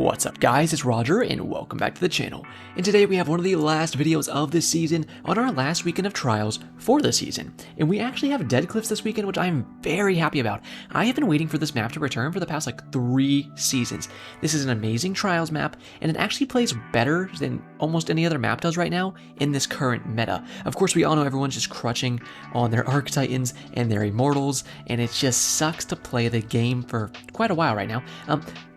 What's up guys, it's Roger and welcome back to the channel. And today we have one of the last videos of this season on our last weekend of trials for the season. And we actually have Dead Cliffs this weekend, which I am very happy about. I have been waiting for this map to return for the past 3 seasons. This is an amazing trials map and it actually plays better than almost any other map does right now in this current meta. Of course we all know everyone's just crutching on their Arc Titans and their Immortals, and it just sucks to play the game for quite a while right now.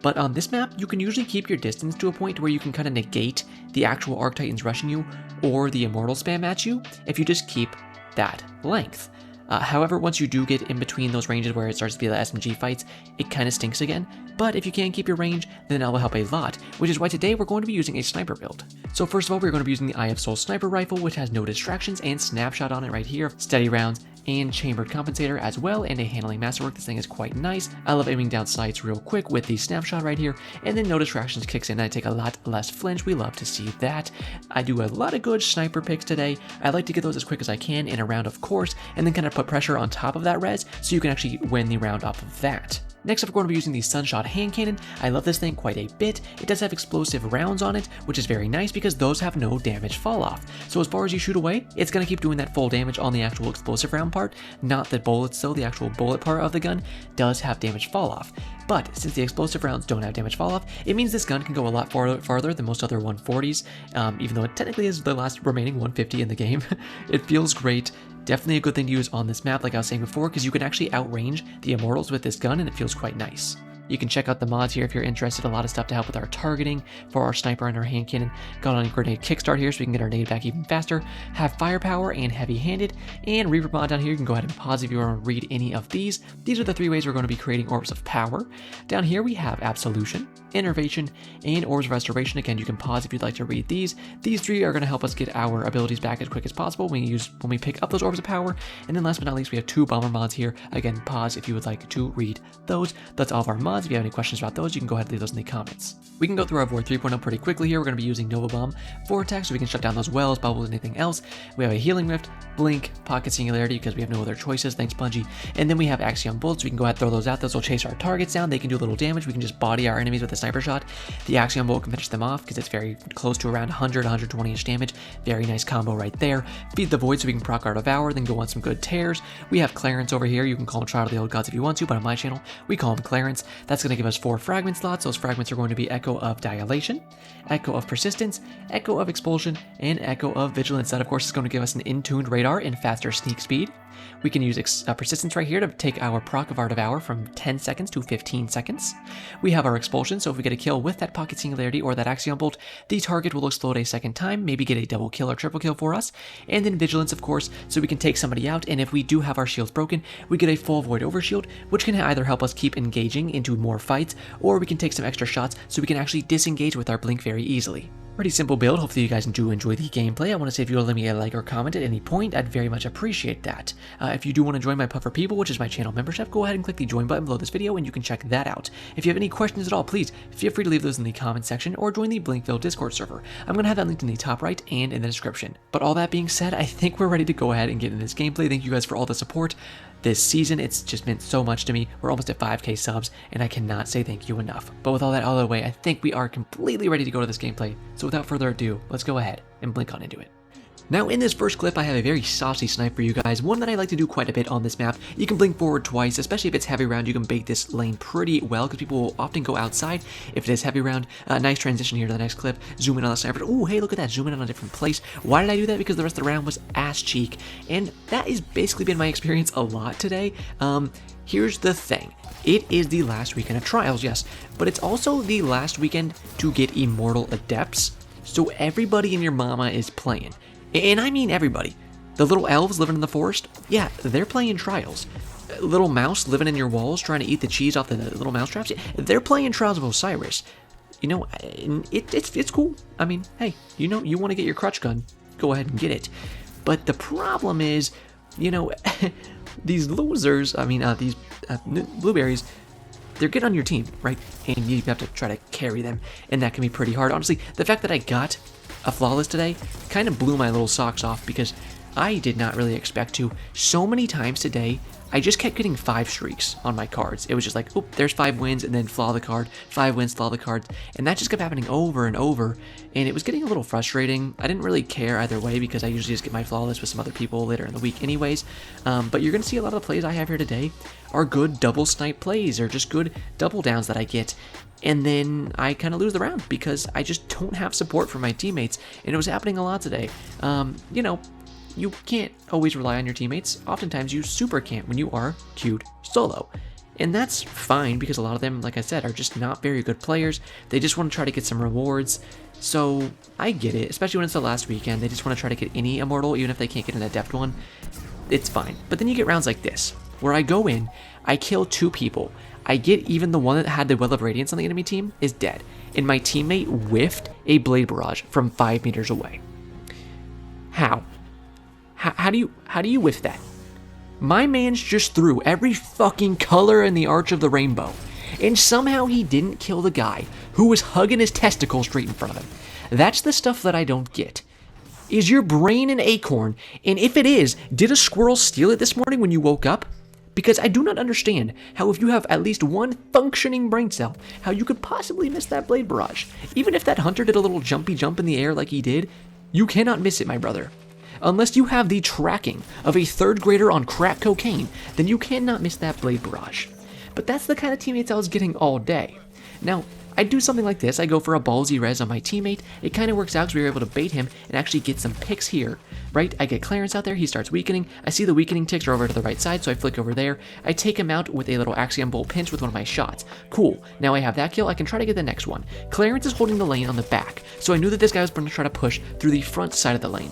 But on this map, you can usually keep your distance to a point where you can kind of negate the actual Arc Titans rushing you or the Immortal spam at you if you just keep that length. However, once you do get in between those ranges where it starts to be the SMG fights, it kind of stinks again. But if you can keep your range, then that will help a lot, which is why today we're going to be using a sniper build. So first of all, we're going to be using the Eye of Soul sniper rifle, which has no distractions and snapshot on it right here, steady rounds, and chambered compensator as well, and a handling masterwork. This thing is quite nice. I love aiming down sights real quick with the snapshot right here, and then no distractions kicks in and I take a lot less flinch. We love to see that. I do a lot of good sniper picks today. I like to get those as quick as I can in a round, of course, and then kind of put pressure on top of that res so you can actually win the round off of that. Next up, we're going to be using the Sunshot hand cannon. I love this thing quite a bit. It does have explosive rounds on it, which is very nice because those have no damage fall off. So as far as you shoot away, it's going to keep doing that full damage on the actual explosive round part, not the bullets though. The actual bullet part of the gun does have damage fall off. But since the explosive rounds don't have damage fall off, it means this gun can go a lot farther than most other 140s, even though it technically is the last remaining 150 in the game. It feels great. Definitely a good thing to use on this map, like I was saying before, because you can actually outrange the Immortals with this gun and it feels quite nice. You can check out the mods here if you're interested. A lot of stuff to help with our targeting for our sniper and our hand cannon. Got on a grenade kickstart here so we can get our nade back even faster. Have firepower and heavy-handed. And Reaper mod down here, you can go ahead and pause if you want to read any of these. These are the 3 ways we're going to be creating orbs of power. Down here we have Absolution, Innervation, and Orbs of Restoration. Again, you can pause if you'd like to read these. These 3 are going to help us get our abilities back as quick as possible when we pick up those orbs of power. And then last but not least, we have 2 bomber mods here. Again, pause if you would like to read those. That's all of our mods. If you have any questions about those, you can go ahead and leave those in the comments. We can go through our Void 3.0 pretty quickly here. We're going to be using Nova Bomb for attacks so we can shut down those wells, bubbles, anything else. We have a Healing Rift, Blink, Pocket Singularity because we have no other choices, thanks Bungie. And then we have Axiom Bolts, so we can go ahead and throw those out. Those will chase our targets down. They can do a little damage. We can just body our enemies with a sniper shot. The Axiom Bolt can finish them off because it's very close to around 100, 120 inch damage. Very nice combo right there. Feed the Void so we can proc our Devour, then go on some good tears. We have Clarence over here. You can call him Trial of the Old Gods if you want to, but on my channel, we call him Clarence. That's going to give us 4 fragment slots. Those fragments are going to be Echo of Dilation, Echo of Persistence, Echo of Expulsion, and Echo of Vigilance. That, of course, is going to give us an in-tuned radar and faster sneak speed. We can use Persistence right here to take our proc of our Devour from 10 seconds to 15 seconds. We have our Expulsion, so if we get a kill with that Pocket Singularity or that Axiom Bolt, the target will explode a second time, maybe get a double kill or triple kill for us. And then Vigilance, of course, so we can take somebody out, and if we do have our shields broken, we get a full Void Overshield, which can either help us keep engaging into more fights, or we can take some extra shots so we can actually disengage with our Blink very easily. Pretty simple build. Hopefully you guys do enjoy the gameplay. I want to say if you will leave me a like or comment at any point, I'd very much appreciate that. If you do want to join my Puffer People, which is my channel membership, go ahead and click the join button below this video and you can check that out. If you have any questions at all, please feel free to leave those in the comment section or join the Blinkville Discord server. I'm going to have that linked in the top right and in the description. But all that being said, I think we're ready to go ahead and get into this gameplay. Thank you guys for all the support this season. It's just meant so much to me. We're almost at 5k subs and I cannot say thank you enough. But with all that out of the way, I think we are completely ready to go to this gameplay. So without further ado, let's go ahead and blink on into it. Now in this first clip, I have a very saucy snipe for you guys, one that I like to do quite a bit on this map. You can blink forward twice, especially if it's heavy round. You can bait this lane pretty well because people will often go outside if it is heavy round. Nice transition here to the next clip. Zoom in on the sniper. Oh, hey, look at that. Zoom in on a different place. Why did I do that? Because the rest of the round was ass cheek. And that has basically been my experience a lot today. Here's the thing. It is the last weekend of trials, yes, but it's also the last weekend to get Immortal Adepts. So everybody and your mama is playing. And I mean everybody. The little elves living in the forest, yeah, they're playing trials. Little mouse living in your walls trying to eat the cheese off the little mouse traps, they're playing Trials of Osiris. You know, it's cool. I mean, hey, you know, you want to get your crutch gun, go ahead and get it. But the problem is, you know, these losers, these blueberries, they're getting on your team, right? And you have to try to carry them, and that can be pretty hard. Honestly, the fact that I got a flawless today kind of blew my little socks off because I did not really expect to. So many times today, I just kept getting 5 streaks on my cards. It was just like, oh, there's 5 wins, and then flaw the card, 5 wins, flaw the card, and that just kept happening over and over, and it was getting a little frustrating. I didn't really care either way because I usually just get my flawless with some other people later in the week anyways, but you're going to see a lot of the plays I have here today are good double snipe plays, or just good double downs that I get, and then I kind of lose the round because I just don't have support from my teammates, and it was happening a lot today. You know, you can't always rely on your teammates. Oftentimes you super can't when you are queued solo. And that's fine because a lot of them, like I said, are just not very good players. They just want to try to get some rewards. So I get it, especially when it's the last weekend. They just want to try to get any immortal, even if they can't get an adept one. It's fine. But then you get rounds like this, where I go in, I kill 2 people. I get even the one that had the Well of Radiance on the enemy team is dead. And my teammate whiffed a Blade Barrage from 5 meters away. How? How do you whiff that? My man's just threw every fucking color in the arch of the rainbow, and somehow he didn't kill the guy who was hugging his testicles straight in front of him. That's the stuff that I don't get. Is your brain an acorn? And if it is, did a squirrel steal it this morning when you woke up? Because I do not understand how, if you have at least one functioning brain cell, how you could possibly miss that Blade Barrage. Even if that hunter did a little jumpy jump in the air like he did, you cannot miss it, my brother. Unless you have the tracking of a 3rd grader on crack cocaine, then you cannot miss that Blade Barrage. But that's the kind of teammates I was getting all day. Now, I do something like this. I go for a ballsy res on my teammate. It kind of works out because we were able to bait him and actually get some picks here, right? I get Clarence out there. He starts weakening. I see the weakening ticks are over to the right side, so I flick over there. I take him out with a little Axiom Bolt pinch with one of my shots. Cool. Now I have that kill. I can try to get the next one. Clarence is holding the lane on the back, so I knew that this guy was going to try to push through the front side of the lane.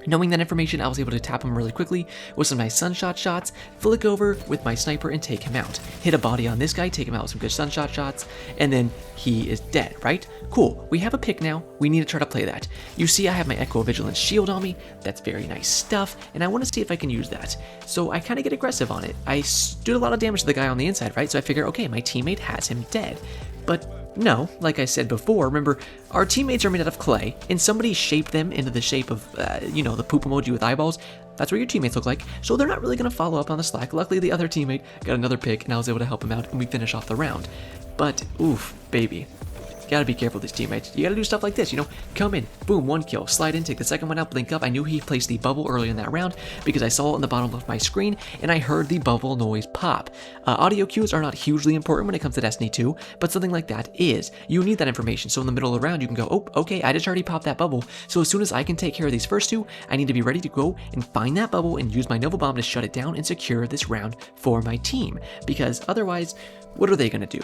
Knowing that information, I was able to tap him really quickly with some nice sunshot shots, flick over with my sniper and take him out. Hit a body on this guy, take him out with some good sunshot shots, and then he is dead, right? Cool, we have a pick now, we need to try to play that. You see I have my Echo Vigilance shield on me, that's very nice stuff, and I want to see if I can use that. So I kind of get aggressive on it. I did a lot of damage to the guy on the inside, right? So I figure, okay, my teammate has him dead. But no, like I said before, remember, our teammates are made out of clay, and somebody shaped them into the shape of, the poop emoji with eyeballs. That's what your teammates look like, so they're not really going to follow up on the slack. Luckily, the other teammate got another pick, and I was able to help him out, and we finish off the round. But, oof, baby. You gotta be careful with these teammates. You gotta do stuff like this, come in, boom, 1 kill, slide in, take the second one out, blink up. I knew he placed the bubble early in that round because I saw it on the bottom of my screen and I heard the bubble noise pop. Audio cues are not hugely important when it comes to Destiny 2, but something like that is. You need that information, so in the middle of the round you can go, oh, okay, I just already popped that bubble, so as soon as I can take care of these first 2, I need to be ready to go and find that bubble and use my Nova Bomb to shut it down and secure this round for my team, because otherwise, what are they gonna do?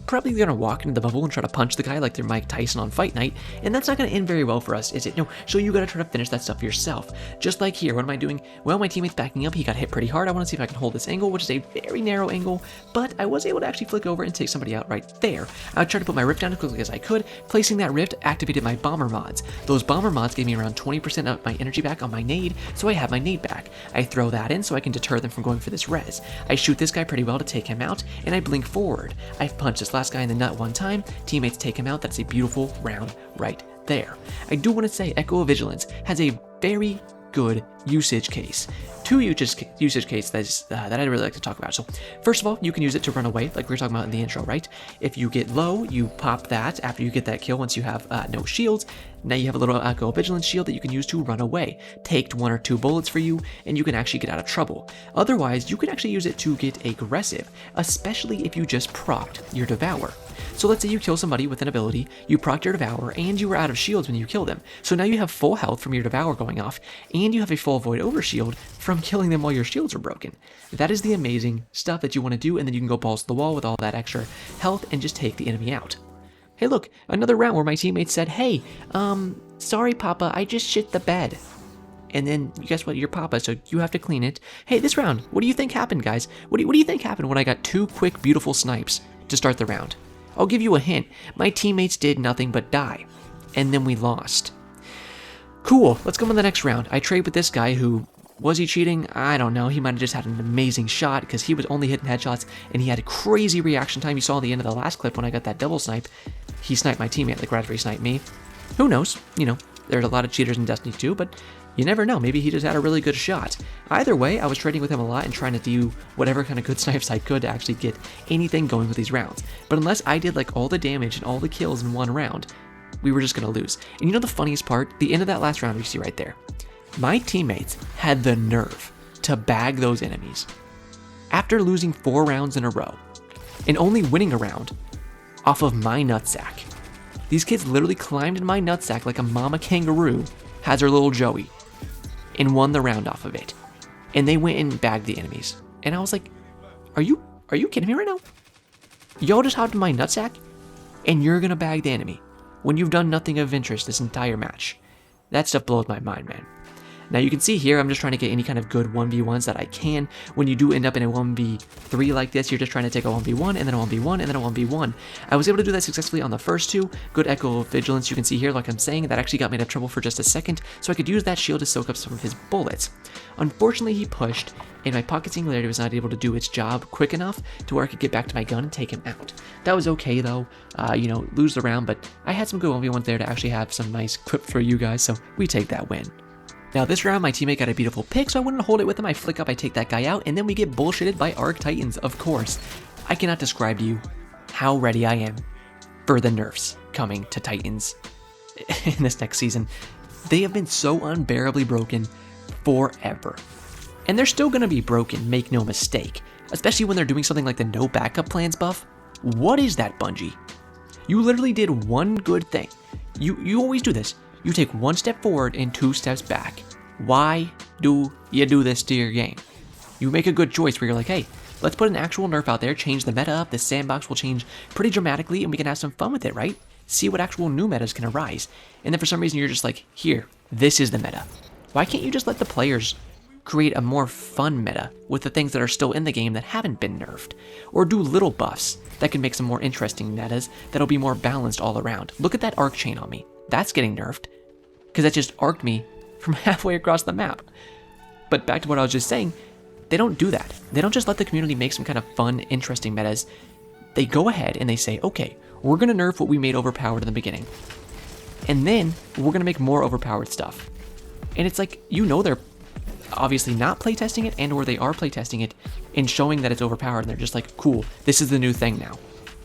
Probably gonna walk into the bubble and try to punch the guy like they're Mike Tyson on Fight Night, and that's not gonna end very well for us, is it? No, so you gotta try to finish that stuff yourself. Just like here, what am I doing? Well, my teammate's backing up, he got hit pretty hard. I wanna see if I can hold this angle, which is a very narrow angle, but I was able to actually flick over and take somebody out right there. I would try to put my rift down as quickly as I could. Placing that rift activated my bomber mods. Those bomber mods gave me around 20% of my energy back on my nade, so I have my nade back. I throw that in so I can deter them from going for this res. I shoot this guy pretty well to take him out, and I blink forward. I punch this last guy in the nut one time, teammates take him out. That's a beautiful round right there. I do want to say Echo Vigilance has a very good usage case. 2 usage cases that I'd really like to talk about. So first of all, you can use it to run away, like we were talking about in the intro, right? If you get low, you pop that after you get that kill once you have no shields. Now you have a little Echo Vigilance shield that you can use to run away. Take 1 or 2 bullets for you, and you can actually get out of trouble. Otherwise, you can actually use it to get aggressive, especially if you just procced your Devour. So let's say you kill somebody with an ability, you proc your Devour, and you were out of shields when you kill them. So now you have full health from your Devour going off, and you have a full Void Over shield from killing them while your shields are broken. That is the amazing stuff that you want to do, and then you can go balls to the wall with all that extra health and just take the enemy out. Hey look, another round where my teammates said, hey, sorry Papa, I just shit the bed. And then, guess what, you're Papa, so you have to clean it. Hey, this round, what do you think happened, guys? What do you think happened when I got 2 quick, beautiful snipes to start the round? I'll give you a hint. My teammates did nothing but die. And then we lost. Cool, let's go on to the next round. I trade with this guy who, was he cheating? I don't know. He might have just had an amazing shot because he was only hitting headshots and he had a crazy reaction time. You saw at the end of the last clip when I got that double snipe. He sniped my teammate like right after he sniped me. Who knows? There's a lot of cheaters in Destiny 2, but You never know, maybe he just had a really good shot. Either way, I was trading with him a lot and trying to do whatever kind of good snipes I could to actually get anything going with these rounds. But unless I did like all the damage and all the kills in one round, we were just going to lose. And you know the funniest part? The end of that last round you see right there. My teammates had the nerve to bag those enemies. After losing 4 rounds in a row, and only winning a round off of my nutsack. These kids literally climbed in my nutsack like a mama kangaroo has her little Joey and won the round off of it. And they went and bagged the enemies. And I was like, are you kidding me right now? Y'all just hopped in my nutsack and you're gonna bag the enemy when you've done nothing of interest this entire match. That stuff blows my mind, man. Now you can see here, I'm just trying to get any kind of good 1v1s that I can. When you do end up in a 1v3 like this, you're just trying to take a 1v1 and then a 1v1 and then a 1v1. I was able to do that successfully on the first 2. Good Echo Vigilance, you can see here, like I'm saying, that actually got me out of trouble for just a second, so I could use that shield to soak up some of his bullets. Unfortunately, he pushed, and my pocket singularity was not able to do its job quick enough to where I could get back to my gun and take him out. That was okay though, lose the round, but I had some good 1v1s there to actually have some nice clips for you guys, so we take that win. Now this round, my teammate got a beautiful pick, so I wouldn't hold it with him. I flick up, I take that guy out, and then we get bullshitted by Arc Titans, of course. I cannot describe to you how ready I am for the nerfs coming to Titans in this next season. They have been so unbearably broken forever. And they're still going to be broken, make no mistake. Especially when they're doing something like the no backup plans buff. What is that, Bungie? You literally did one good thing. You always do this. You take 1 step forward and 2 steps back. Why do you do this to your game? You make a good choice where you're like, hey, let's put an actual nerf out there, change the meta up, the sandbox will change pretty dramatically, and we can have some fun with it, right? See what actual new metas can arise. And then for some reason you're just like, here, this is the meta. Why can't you just let the players create a more fun meta with the things that are still in the game that haven't been nerfed? Or do little buffs that can make some more interesting metas that'll be more balanced all around. Look at that arc chain on me. That's getting nerfed, because that just arced me from halfway across the map. But back to what I was just saying, they don't do that. They don't just let the community make some kind of fun, interesting metas. They go ahead and they say, okay, we're going to nerf what we made overpowered in the beginning. And then we're going to make more overpowered stuff. And it's like, they're obviously not playtesting it, and or they are playtesting it and showing that it's overpowered, and they're just like, cool, this is the new thing now.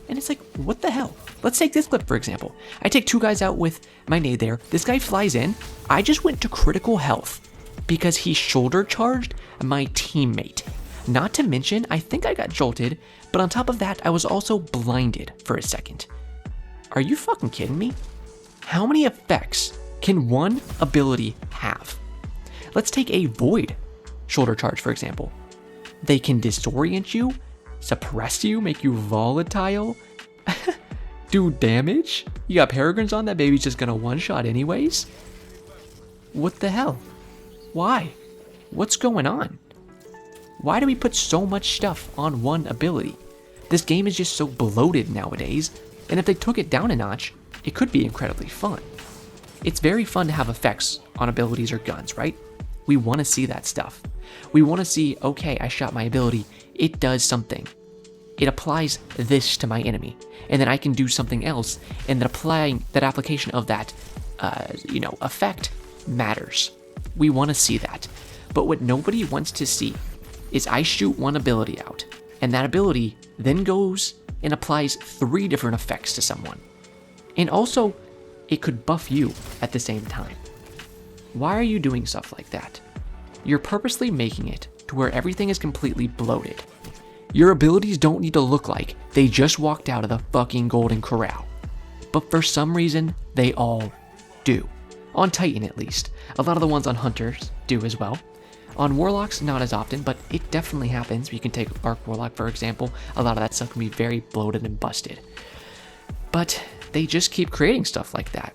And it's like, what the hell? Let's take this clip, for example. I take 2 guys out with my nade there. This guy flies in. I just went to critical health because he shoulder charged my teammate. Not to mention, I think I got jolted, but on top of that, I was also blinded for a second. Are you fucking kidding me? How many effects can one ability have? Let's take a Void shoulder charge, for example. They can disorient you, suppress you, make you volatile, do damage. You got Peregrines on, that baby's just gonna one-shot anyways. What the hell? Why? What's going on? Why do we put so much stuff on one ability? This game is just so bloated nowadays, and if they took it down a notch, it could be incredibly fun. It's very fun to have effects on abilities or guns, right? We want to see that stuff. We want to see, okay, I shot my ability, it does something. It applies this to my enemy, and then I can do something else, and that application of that, effect matters. We want to see that. But what nobody wants to see is I shoot one ability out, and that ability then goes and applies 3 different effects to someone. And also, it could buff you at the same time. Why are you doing stuff like that? You're purposely making it to where everything is completely bloated. Your abilities don't need to look like they just walked out of the fucking Golden Corral. But for some reason, they all do. On Titan at least. A lot of the ones on Hunters do as well. On Warlocks, not as often, but it definitely happens. You can take Arc Warlock, for example. A lot of that stuff can be very bloated and busted. But they just keep creating stuff like that.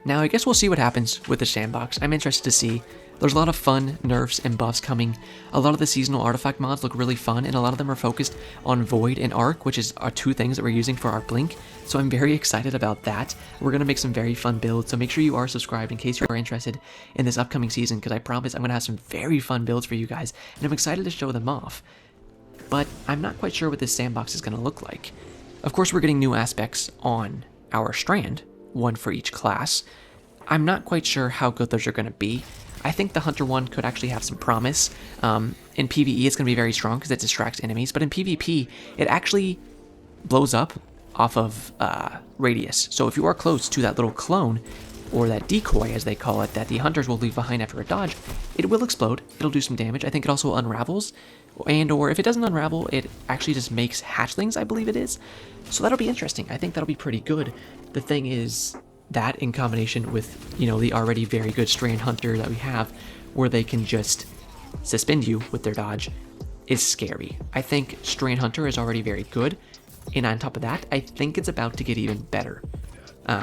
Now, I guess we'll see what happens with the sandbox. I'm interested to see. There's a lot of fun nerfs and buffs coming. A lot of the seasonal artifact mods look really fun, and a lot of them are focused on Void and Arc, which are 2 things that we're using for our Blink. So I'm very excited about that. We're going to make some very fun builds, so make sure you are subscribed in case you are interested in this upcoming season, because I promise I'm going to have some very fun builds for you guys, and I'm excited to show them off. But I'm not quite sure what this sandbox is going to look like. Of course, we're getting new aspects on our strand, 1 for each class. I'm not quite sure how good those are going to be. I think the Hunter one could actually have some promise. In PvE, it's going to be very strong because it distracts enemies, but in PvP, it actually blows up off of radius. So if you are close to that little clone, or that decoy as they call it, that the hunters will leave behind after a dodge, it will explode. It'll do some damage. I think it also unravels, and or if it doesn't unravel, it actually just makes hatchlings, I believe it is. So that'll be interesting. I think that'll be pretty good. The thing is, that in combination with, you know, the already very good Strand Hunter that we have, where they can just suspend you with their dodge, is scary. I think Strand Hunter is already very good, and on top of that, I think it's about to get even better.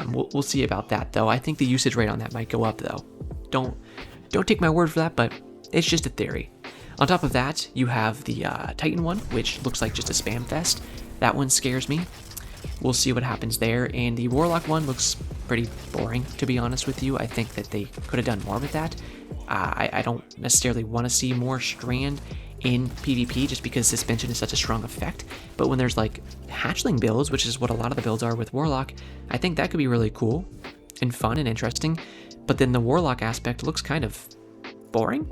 We'll see about that, though. I think the usage rate on that might go up, though. Don't take my word for that, but it's just a theory. On top of that, you have the Titan one, which looks like just a spam fest. That one scares me. We'll see what happens there. And the Warlock one looks pretty boring, to be honest with you. I think that they could have done more with that. I don't necessarily want to see more Strand in PvP just because suspension is such a strong effect, but when there's like hatchling builds, which is what a lot of the builds are with Warlock, I think that could be really cool and fun and interesting. But then the Warlock aspect looks kind of boring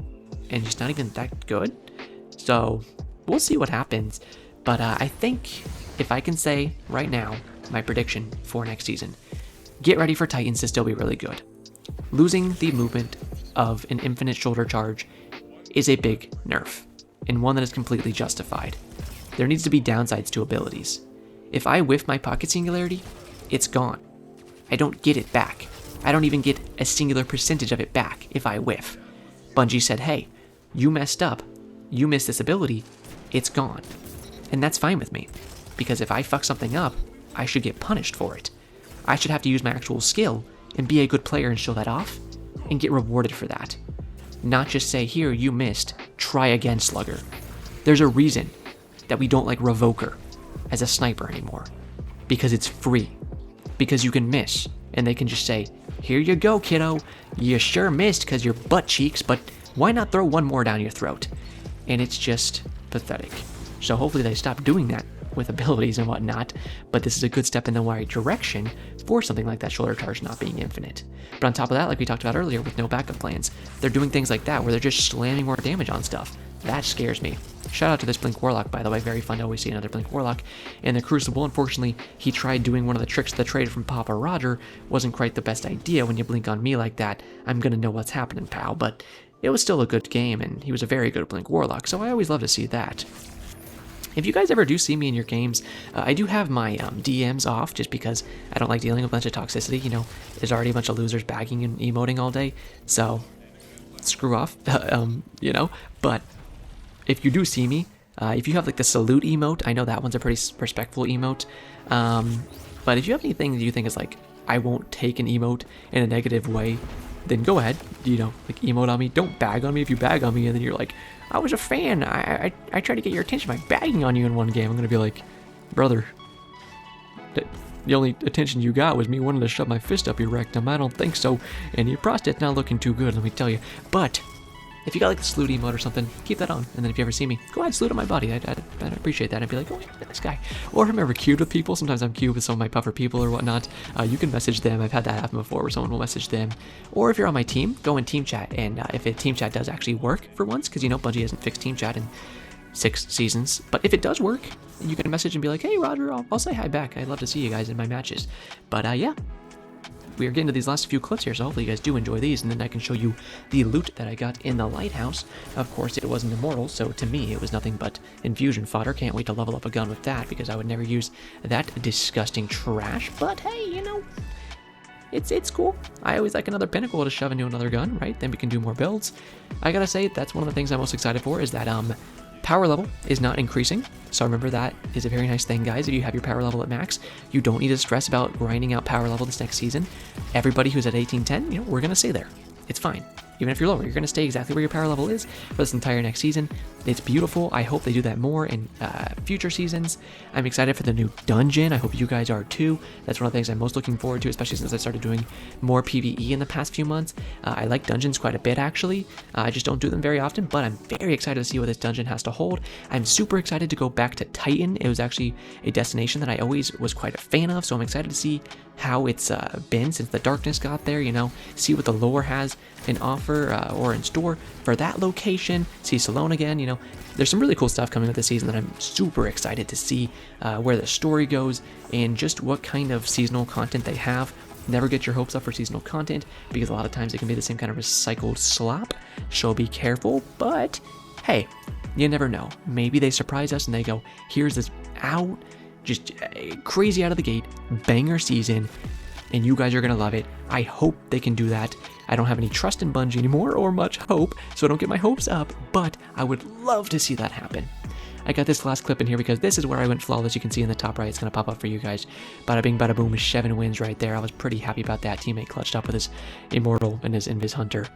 and just not even that good, so we'll see what happens. But I think if I can say right now my prediction for next season, get ready for Titans to still be really good. Losing the movement of an infinite shoulder charge is a big nerf, and one that is completely justified. There needs to be downsides to abilities. If I whiff my pocket singularity, it's gone. I don't get it back. I don't even get a singular percentage of it back if I whiff. Bungie said, hey, you messed up, you missed this ability, it's gone. And that's fine with me, because if I fuck something up, I should get punished for it. I should have to use my actual skill and be a good player and show that off, and get rewarded for that. Not just say, here, you missed, try again, slugger. There's a reason that we don't like Revoker as a sniper anymore. Because it's free. Because you can miss, and they can just say, here you go, kiddo. You sure missed because you're butt cheeks, but why not throw one more down your throat? And it's just pathetic. So hopefully they stop doing that with abilities and whatnot, but this is a good step in the right direction for something like that shoulder charge not being infinite. But on top of that, like we talked about earlier with no backup plans, they're doing things like that where they're just slamming more damage on stuff. That scares me. Shout out to this Blink Warlock, by the way. Very fun to always see another Blink Warlock. And the Crucible, unfortunately, he tried doing one of the tricks of the trade from Papa Roger. Wasn't quite the best idea. When you blink on me like that, I'm gonna know what's happening, pal. But it was still a good game, and he was a very good Blink Warlock, so I always love to see that. If you guys ever do see me in your games, I do have my DMs off just because I don't like dealing with a bunch of toxicity. You know, there's already a bunch of losers bagging and emoting all day, so screw off, you know. But if you do see me, if you have like the salute emote, I know that one's a pretty respectful emote. But if you have anything that you think is like, I won't take an emote in a negative way, then go ahead, you know, like emote on me. Don't bag on me. If you bag on me and then you're like, I was a fan, I tried to get your attention by bagging on you in one game, I'm gonna be like, brother, the only attention you got was me wanting to shove my fist up your rectum. I don't think so, and your prostate's not looking too good, let me tell you. But if you got like the salute emote or something, keep that on, and then if you ever see me, go ahead, salute on my body. I'd appreciate that. I'd be like, oh, yeah, this guy. Or if I'm ever queued with people, sometimes I'm queued with some of my puffer people or whatnot, you can message them. I've had that happen before where someone will message them. Or if you're on my team, go in team chat, and if team chat does actually work for once, because you know Bungie hasn't fixed team chat in 6 seasons, but if it does work, you can message and be like, hey Roger, I'll say hi back. I'd love to see you guys in my matches. But yeah. We are getting to these last few clips here, so hopefully you guys do enjoy these, and then I can show you the loot that I got in the lighthouse. Of course, it wasn't immortal, so to me, it was nothing but infusion fodder. Can't wait to level up a gun with that, because I would never use that disgusting trash. But hey, you know, it's cool. I always like another pinnacle to shove into another gun, right? Then we can do more builds. I gotta say, that's one of the things I'm most excited for, is that power level is not increasing, so remember that is a very nice thing, guys. If you have your power level at max, you don't need to stress about grinding out power level this next season. Everybody who's at 1810, you know, we're gonna stay there. It's fine. Even if you're lower, you're gonna stay exactly where your power level is for this entire next season. It's beautiful. I hope they do that more in future seasons. I'm excited for the new dungeon. I hope you guys are too. That's one of the things I'm most looking forward to, especially since I started doing more PvE in the past few months. I like dungeons quite a bit, actually. I just don't do them very often, but I'm very excited to see what this dungeon has to hold. I'm super excited to go back to Titan. It was actually a destination that I always was quite a fan of, so I'm excited to see how it's been since the darkness got there, you know, see what the lore has in offer or in store for that location, see Salone again, you know. There's some really cool stuff coming with this season that I'm super excited to see where the story goes and just what kind of seasonal content they have. Never get your hopes up for seasonal content because a lot of times it can be the same kind of recycled slop, so be careful, but hey, you never know. Maybe they surprise us and they go, here's this out, just crazy out of the gate, banger season, and you guys are going to love it. I hope they can do that. I don't have any trust in Bungie anymore or much hope, so I don't get my hopes up, but I would love to see that happen. I got this last clip in here because this is where I went flawless. You can see in the top right, it's going to pop up for you guys. Bada bing, bada boom, 7 wins right there. I was pretty happy about that. Teammate clutched up with his Immortal and his Invis Hunter.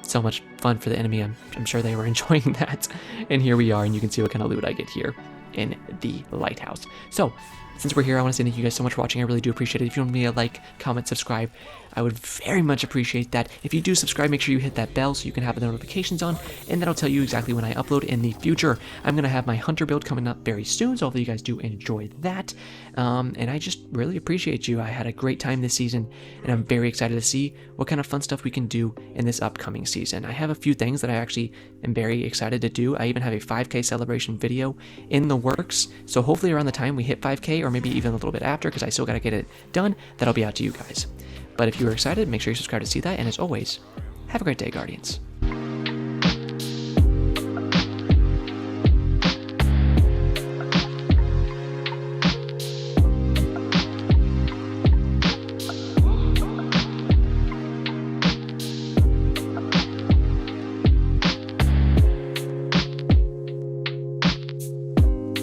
So much fun for the enemy. I'm sure they were enjoying that. And here we are, and you can see what kind of loot I get here in the lighthouse. So, since we're here, I want to say thank you guys so much for watching. I really do appreciate it. If you want me to like, comment, subscribe, I would very much appreciate that. If you do subscribe, make sure you hit that bell so you can have the notifications on, and that'll tell you exactly when I upload in the future. I'm going to have my Hunter build coming up very soon, so hopefully you guys do enjoy that. And I just really appreciate you. I had a great time this season, and I'm very excited to see what kind of fun stuff we can do in this upcoming season. I have a few things that I actually am very excited to do. I even have a 5K celebration video in the works, so hopefully around the time we hit 5K, or maybe even a little bit after, because I still got to get it done, that'll be out to you guys. But if you are excited, make sure you subscribe to see that, and as always, have a great day, Guardians.